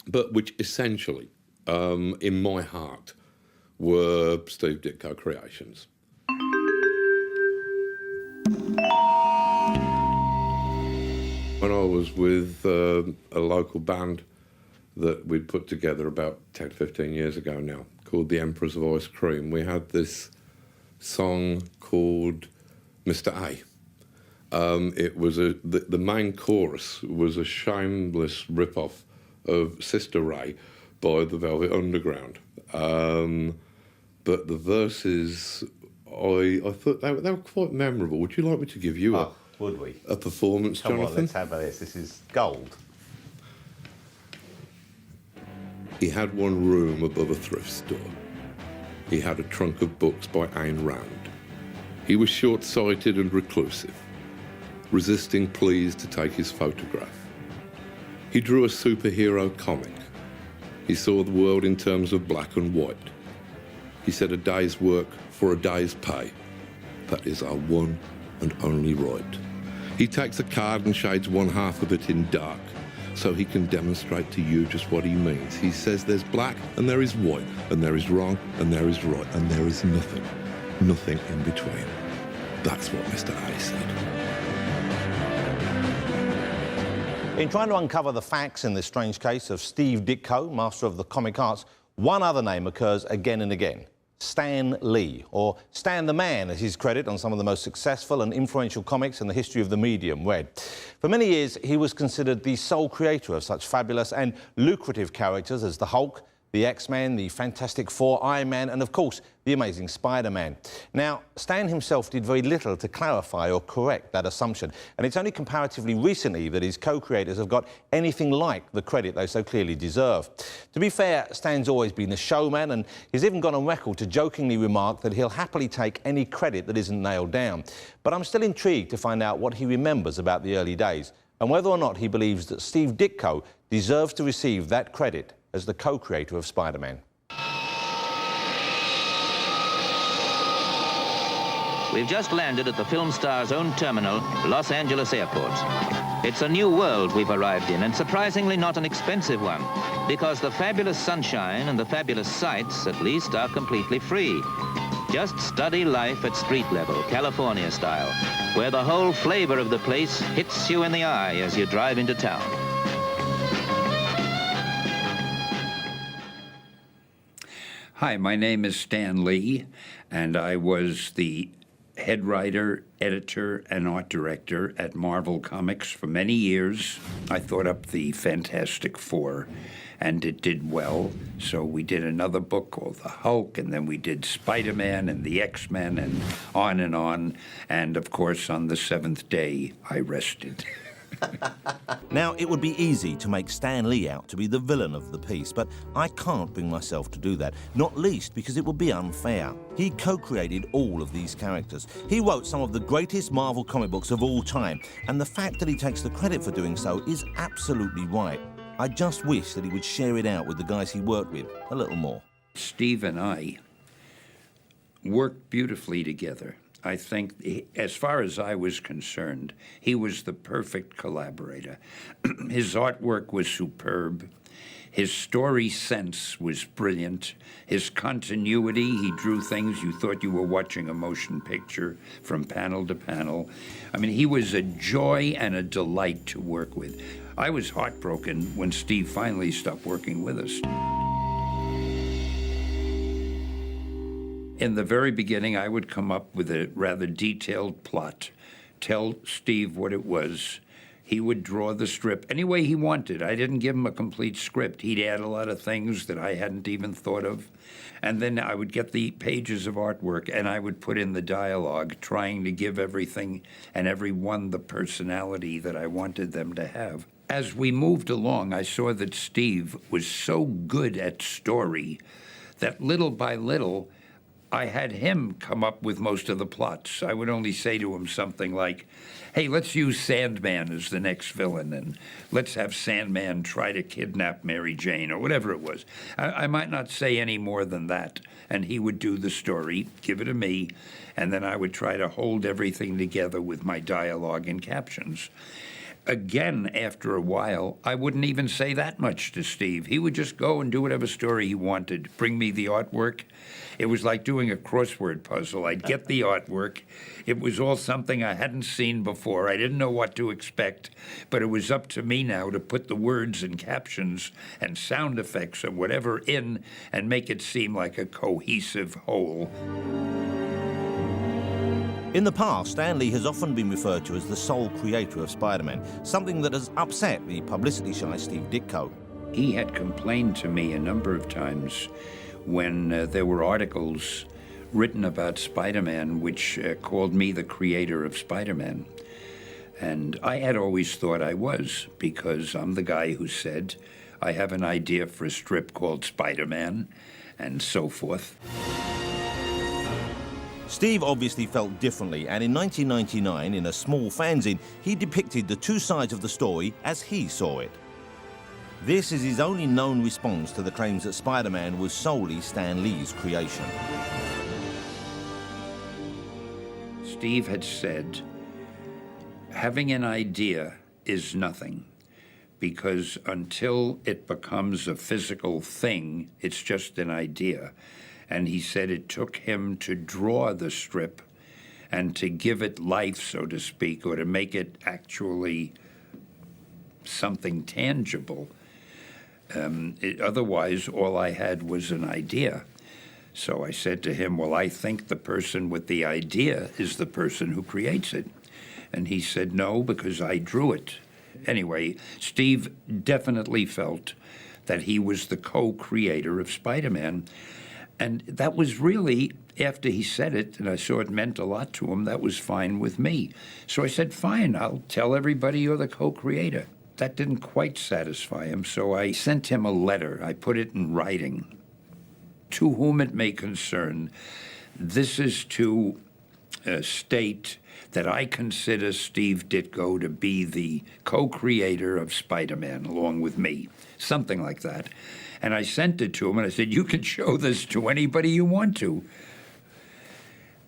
but which essentially, in my heart, were Steve Ditko creations. When I was with a local band that we'd put together about 10, 15 years ago now, called The Emperors of Ice Cream, we had this song called Mr. A. It was the main chorus was a shameless rip-off of Sister Ray by the Velvet Underground. But the verses, I thought they were quite memorable. Would you like me to give you would we? A performance, Come Jonathan? on, let's have this. This is gold. He had one room above a thrift store. He had a trunk of books by Ayn Rand. He was short-sighted and reclusive, resisting pleas to take his photograph. He drew a superhero comic. He saw the world in terms of black and white. He said a day's work for a day's pay. That is our one and only right. He takes a card and shades one half of it in dark so he can demonstrate to you just what he means. He says there's black and there is white, and there is wrong and there is right, and there is nothing in between. That's what Mr. A said. In trying to uncover the facts in this strange case of Steve Ditko, master of the comic arts, one other name occurs again and again. Stan Lee, or Stan the Man, as his credit on some of the most successful and influential comics in the history of the medium read. For many years, he was considered the sole creator of such fabulous and lucrative characters as the Hulk, the X-Men, the Fantastic Four, Iron Man, and of course, the Amazing Spider-Man. Now, Stan himself did very little to clarify or correct that assumption, and it's only comparatively recently that his co-creators have got anything like the credit they so clearly deserve. To be fair, Stan's always been a showman, and he's even gone on record to jokingly remark that he'll happily take any credit that isn't nailed down. But I'm still intrigued to find out what he remembers about the early days, and whether or not he believes that Steve Ditko deserves to receive that credit as the co-creator of Spider-Man. We've just landed at the film star's own terminal, Los Angeles Airport. It's a new world we've arrived in, and surprisingly not an expensive one, because the fabulous sunshine and the fabulous sights, at least, are completely free. Just study life at street level, California style, where the whole flavor of the place hits you in the eye as you drive into town. Hi, my name is Stan Lee, and I was the head writer, editor, and art director at Marvel Comics for many years. I thought up the Fantastic Four, and it did well. So we did another book called The Hulk, and then we did Spider-Man and the X-Men, and on and on. And of course, on the seventh day, I rested. Now, it would be easy to make Stan Lee out to be the villain of the piece, but I can't bring myself to do that, not least because it would be unfair. He co-created all of these characters. He wrote some of the greatest Marvel comic books of all time, and the fact that he takes the credit for doing so is absolutely right. I just wish that he would share it out with the guys he worked with a little more. Steve and I worked beautifully together. I think, as far as I was concerned, he was the perfect collaborator. His artwork was superb. His story sense was brilliant. His continuity, he drew things you thought you were watching a motion picture from panel to panel. I mean, he was a joy and a delight to work with. I was heartbroken when Steve finally stopped working with us. In the very beginning, I would come up with a rather detailed plot, tell Steve what it was. He would draw the strip any way he wanted. I didn't give him a complete script. He'd add a lot of things that I hadn't even thought of. And then I would get the pages of artwork, and I would put in the dialogue, trying to give everything and everyone the personality that I wanted them to have. As we moved along, I saw that Steve was so good at story that little by little, I had him come up with most of the plots. I would only say to him something like, hey, let's use Sandman as the next villain, and let's have Sandman try to kidnap Mary Jane, or whatever it was. I might not say any more than that, and he would do the story, give it to me, and then I would try to hold everything together with my dialogue and captions. Again, after a while, I wouldn't even say that much to Steve. He would just go and do whatever story he wanted, bring me the artwork. It was like doing a crossword puzzle. I'd get the artwork. It was all something I hadn't seen before. I didn't know what to expect, but it was up to me now to put the words and captions and sound effects and whatever in and make it seem like a cohesive whole. In the past, Stan Lee has often been referred to as the sole creator of Spider-Man, something that has upset the publicity-shy Steve Ditko. He had complained to me a number of times when there were articles written about Spider-Man which called me the creator of Spider-Man. And I had always thought I was, because I'm the guy who said, I have an idea for a strip called Spider-Man, and so forth. Steve obviously felt differently, and in 1999, in a small fanzine, he depicted the two sides of the story as he saw it. This is his only known response to the claims that Spider-Man was solely Stan Lee's creation. Steve had said, having an idea is nothing, because until it becomes a physical thing, it's just an idea. And he said it took him to draw the strip and to give it life, so to speak, or to make it actually something tangible. Otherwise, all I had was an idea. So I said to him, well, I think the person with the idea is the person who creates it. And he said, no, because I drew it. Anyway, Steve definitely felt that he was the co-creator of Spider-Man. And that was really, after he said it, and I saw it meant a lot to him, that was fine with me. So I said, fine, I'll tell everybody you're the co-creator. That didn't quite satisfy him, so I sent him a letter. I put it in writing. To whom it may concern, this is to state that I consider Steve Ditko to be the co-creator of Spider-Man, along with me, something like that. And I sent it to him, and I said, you can show this to anybody you want to.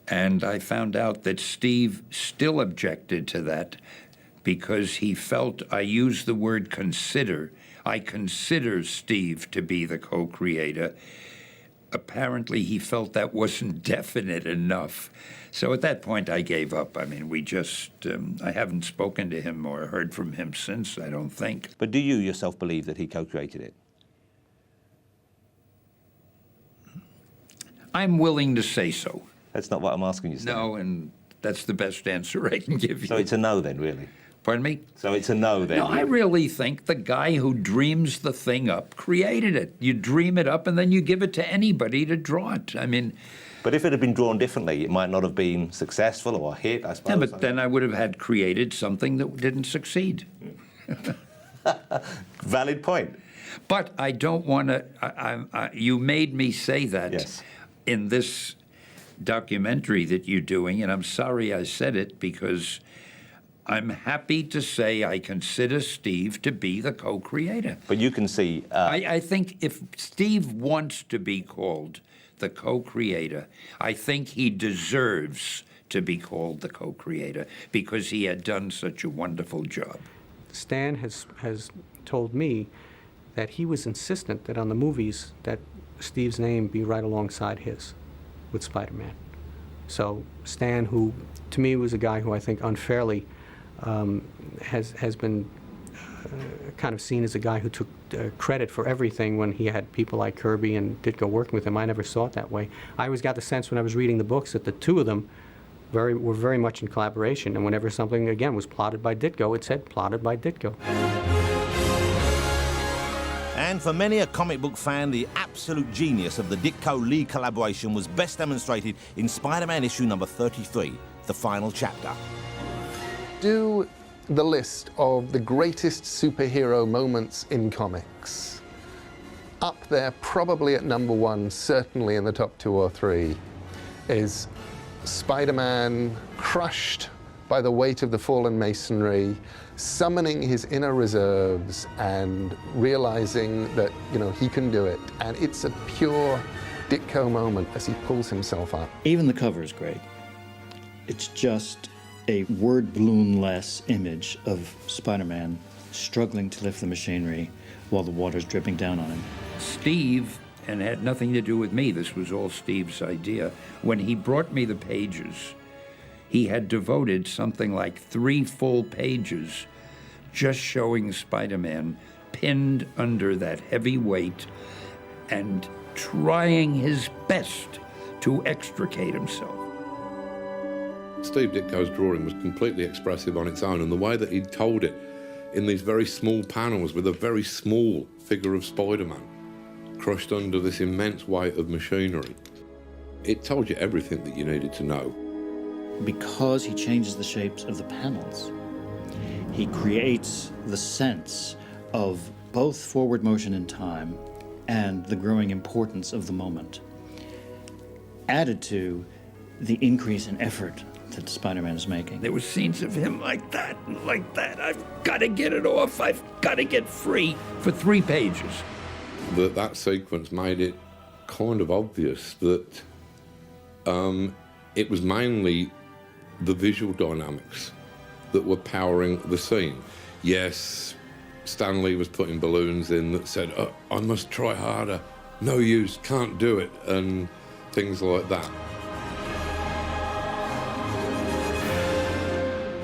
And I found out that Steve still objected to that because he felt I used the word consider. I consider Steve to be the co-creator. Apparently, he felt that wasn't definite enough. So at that point, I gave up. I mean, we just, I haven't spoken to him or heard from him since, I don't think. But do you yourself believe that he co-created it? I'm willing to say so. That's not what I'm asking you, Stan. No, and that's the best answer I can give you. So it's a no then, really? Pardon me? So it's a no then? No, I really think the guy who dreams the thing up created it. You dream it up and then you give it to anybody to draw it. I mean... But if it had been drawn differently, it might not have been successful or a hit, I suppose. Yeah, but then I would have had created something that didn't succeed. Valid point. But I don't want to... you made me say that in this documentary that you're doing, and I'm sorry I said it because I'm happy to say I consider Steve to be the co-creator. But you can see... I think if Steve wants to be called the co-creator, I think he deserves to be called the co-creator because he had done such a wonderful job. Stan has told me that he was insistent that on the movies that Steve's name be right alongside his with Spider-Man. So Stan, who to me was a guy who I think unfairly has been kind of seen as a guy who took credit for everything when he had people like Kirby and Ditko working with him. I never saw it that way. I always got the sense when I was reading the books that the two of them were very much in collaboration, and whenever something, again, was plotted by Ditko, it said plotted by Ditko. And for many a comic book fan, the absolute genius of the Ditko-Lee collaboration was best demonstrated in Spider-Man issue number 33, the final chapter. Do the list of the greatest superhero moments in comics. Up there, probably at number one, certainly in the top 2 or 3, is Spider-Man crushed by the weight of the fallen masonry, summoning his inner reserves and realizing that, you know, he can do it. And it's a pure Ditko moment as he pulls himself up. Even the cover is great. It's just a word balloon-less image of Spider-Man struggling to lift the machinery while the water's dripping down on him. Steve, and it had nothing to do with me, this was all Steve's idea, when he brought me the pages, he had devoted something like 3 full pages just showing Spider-Man pinned under that heavy weight and trying his best to extricate himself. Steve Ditko's drawing was completely expressive on its own, and the way that he told it in these very small panels with a very small figure of Spider-Man crushed under this immense weight of machinery, it told you everything that you needed to know. Because he changes the shapes of the panels, he creates the sense of both forward motion in time and the growing importance of the moment, added to the increase in effort that Spider-Man is making. There were scenes of him like that and like that. I've got to get it off. I've got to get free for 3 pages. That sequence made it kind of obvious that it was mainly the visual dynamics that were powering the scene. Yes, Stan Lee was putting balloons in that said, oh, I must try harder, no use, can't do it, and things like that.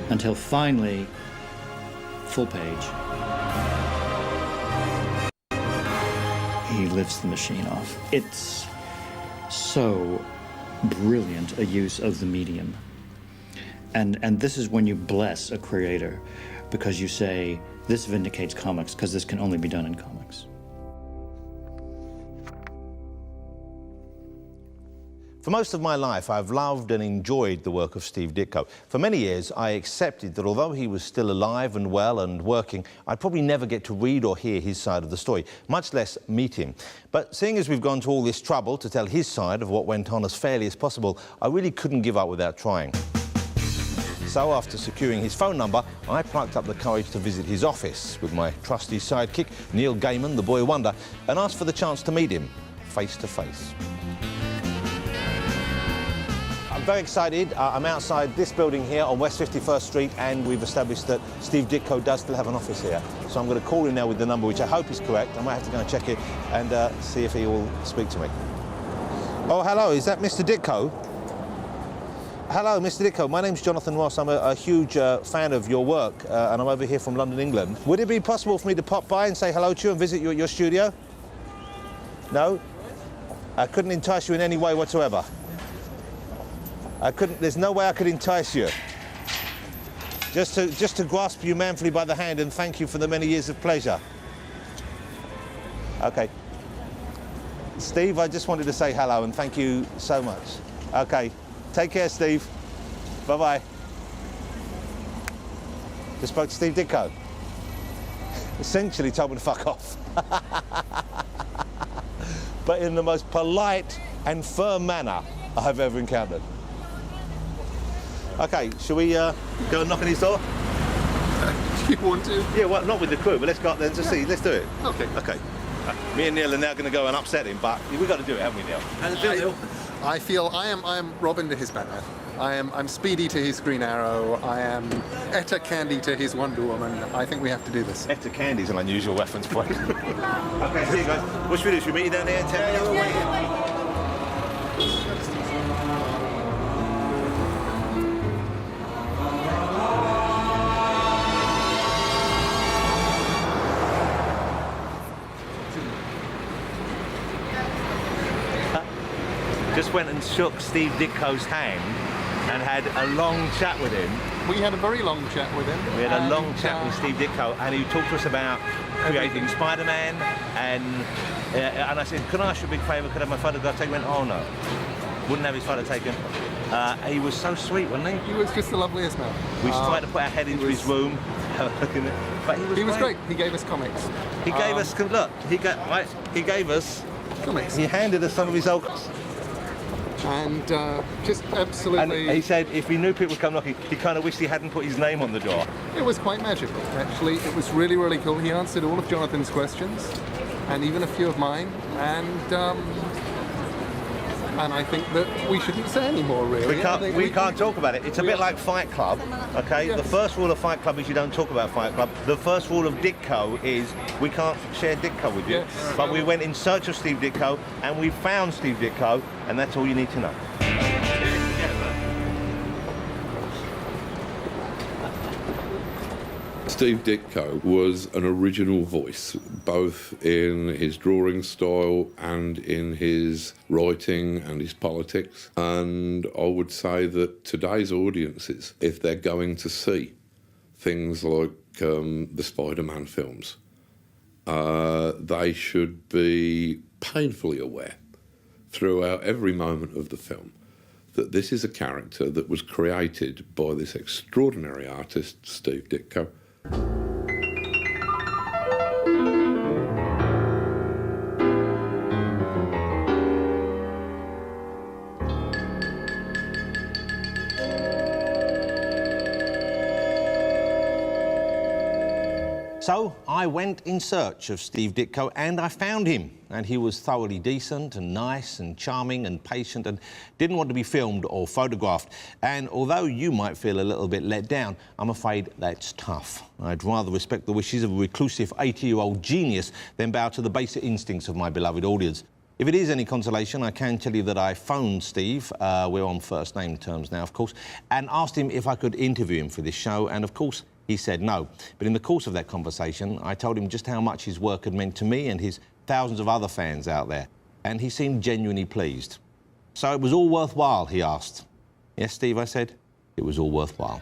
Until finally, full page, he lifts the machine off. It's so brilliant a use of the medium. And this is when you bless a creator, because you say, this vindicates comics, because this can only be done in comics. For most of my life, I've loved and enjoyed the work of Steve Ditko. For many years, I accepted that although he was still alive and well and working, I'd probably never get to read or hear his side of the story, much less meet him. But seeing as we've gone to all this trouble to tell his side of what went on as fairly as possible, I really couldn't give up without trying. So after securing his phone number, I plucked up the courage to visit his office with my trusty sidekick, Neil Gaiman, the boy wonder, and asked for the chance to meet him face to face. I'm very excited. I'm outside this building here on West 51st Street, and we've established that Steve Ditko does still have an office here. So I'm going to call him now with the number, which I hope is correct. I might have to go and check it and see if he will speak to me. Oh, hello, is that Mr. Ditko? Hello, Mr. Ditko. My name's Jonathan Ross. I'm a huge fan of your work, and I'm over here from London, England. Would it be possible for me to pop by and say hello to you and visit you at your studio? No? I couldn't entice you in any way whatsoever. There's no way I could entice you. Just to grasp you manfully by the hand and thank you for the many years of pleasure. Okay. Steve, I just wanted to say hello and thank you so much. Okay. Take care, Steve. Bye-bye. Just spoke to Steve Ditko. Essentially told me to fuck off. But in the most polite and firm manner I've ever encountered. Okay, shall we go and knock on his door? Do you want to? Yeah, well, not with the crew, but let's go up there and just see. Let's do it. Okay. Okay. Me and Neil are now going to go and upset him, but we've got to do it, haven't we, Neil? I feel I am Robin to his Batman. I'm Speedy to his Green Arrow. I am Etta Candy to his Wonder Woman. I think we have to do this. Etta Candy's an unusual reference point. Okay, see you guys. What should we do? Should we meet you down there in 10 minutes? Just went and shook Steve Ditko's hand and had a long chat with him. We had a very long chat with him. We had a long chat with Steve Ditko, and he talked to us about creating Spider-Man, and I said, can I ask you a big favour, could I have my photograph taken? He went, oh no, wouldn't have his photo taken. He was so sweet, wasn't he? He was just the loveliest man. We tried to put our head into his room, but he was great. He gave us comics. He gave us, look, he gave us comics. He handed us some of his old... And just absolutely... And he said if he knew people would come knocking, he kind of wished he hadn't put his name on the door. It was quite magical, actually. It was really, really cool. He answered all of Jonathan's questions, and even a few of mine, and I think that we shouldn't say any more, really. We can't talk about it. It's a bit like Fight Club, okay? Yes. The first rule of Fight Club is you don't talk about Fight Club. The first rule of Ditko is we can't share Ditko with you. Yes. But we went in search of Steve Ditko, and we found Steve Ditko, and that's all you need to know. Steve Ditko was an original voice, both in his drawing style and in his writing and his politics. And I would say that today's audiences, if they're going to see things like the Spider-Man films, they should be painfully aware throughout every moment of the film that this is a character that was created by this extraordinary artist, Steve Ditko. So I went in search of Steve Ditko and I found him. And he was thoroughly decent and nice and charming and patient and didn't want to be filmed or photographed. And although you might feel a little bit let down, I'm afraid that's tough. I'd rather respect the wishes of a reclusive 80-year-old genius than bow to the basic instincts of my beloved audience. If it is any consolation, I can tell you that I phoned Steve, we're on first name terms now, of course, and asked him if I could interview him for this show, and of course, he said no. But in the course of that conversation, I told him just how much his work had meant to me and his thousands of other fans out there, and he seemed genuinely pleased. So it was all worthwhile, he asked. Yes, Steve, I said, it was all worthwhile.